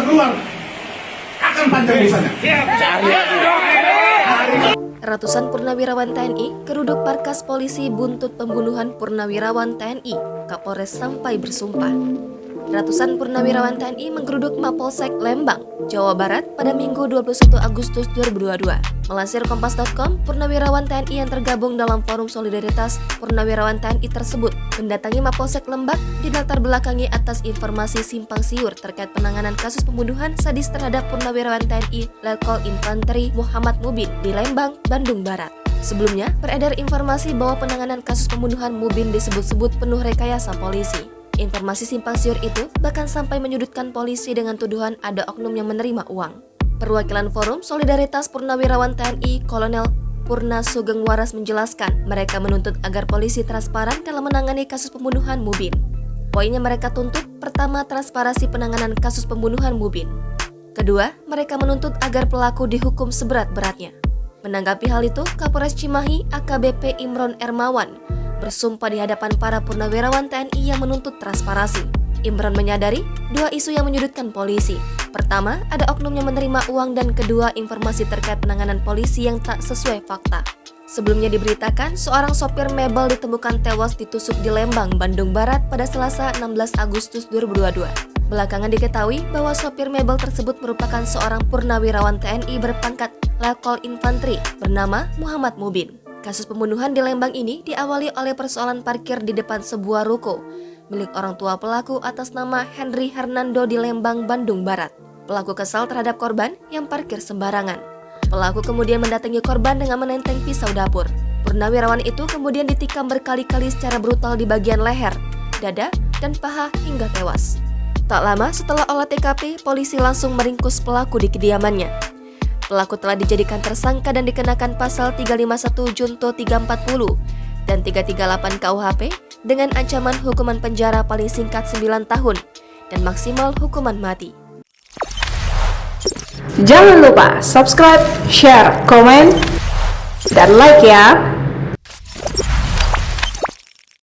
keluar, akan panjang urusannya. Ratusan purnawirawan TNI geruduk markas polisi buntut pembunuhan purnawirawan TNI. Kapolres sampai bersumpah. Ratusan purnawirawan TNI menggeruduk Mapolsek Lembang, Jawa Barat pada Minggu 21 Agustus 2022. Melansir Kompas.com, purnawirawan TNI yang tergabung dalam Forum Solidaritas Purnawirawan TNI tersebut mendatangi Mapolsek Lembang dilatar belakangi atas informasi simpang siur terkait penanganan kasus pembunuhan sadis terhadap purnawirawan TNI Letkol Infanteri Muhammad Mubin di Lembang, Bandung Barat. Sebelumnya, beredar informasi bahwa penanganan kasus pembunuhan Mubin disebut-sebut penuh rekayasa polisi. Informasi simpang siur itu bahkan sampai menyudutkan polisi dengan tuduhan ada oknum yang menerima uang. Perwakilan Forum Solidaritas Purnawirawan TNI Kolonel Purna Sugeng Waras menjelaskan mereka menuntut agar polisi transparan dalam menangani kasus pembunuhan Mubin. Poin yang mereka tuntut, pertama, transparansi penanganan kasus pembunuhan Mubin. Kedua, mereka menuntut agar pelaku dihukum seberat-beratnya. Menanggapi hal itu, Kapolres Cimahi AKBP Imron Ermawan bersumpah di hadapan para purnawirawan TNI yang menuntut transparansi. Imron menyadari dua isu yang menyudutkan polisi. Pertama, ada oknum yang menerima uang, dan kedua, informasi terkait penanganan polisi yang tak sesuai fakta. Sebelumnya diberitakan, seorang sopir mebel ditemukan tewas ditusuk di Lembang, Bandung Barat pada Selasa 16 Agustus 2022. Belakangan diketahui bahwa sopir mebel tersebut merupakan seorang purnawirawan TNI berpangkat Letkol Infanteri bernama Muhammad Mubin. Kasus pembunuhan di Lembang ini diawali oleh persoalan parkir di depan sebuah ruko milik orang tua pelaku atas nama Henry Hernando di Lembang, Bandung Barat. Pelaku kesal terhadap korban yang parkir sembarangan. Pelaku kemudian mendatangi korban dengan menenteng pisau dapur. Purnawirawan itu kemudian ditikam berkali-kali secara brutal di bagian leher, dada, dan paha hingga tewas. Tak lama setelah olah TKP, polisi langsung meringkus pelaku di kediamannya. Pelaku telah dijadikan tersangka dan dikenakan pasal 351 Junto 340 dan 338 KUHP dengan ancaman hukuman penjara paling singkat 9 tahun dan maksimal hukuman mati. Jangan lupa subscribe, share, komen, dan like ya!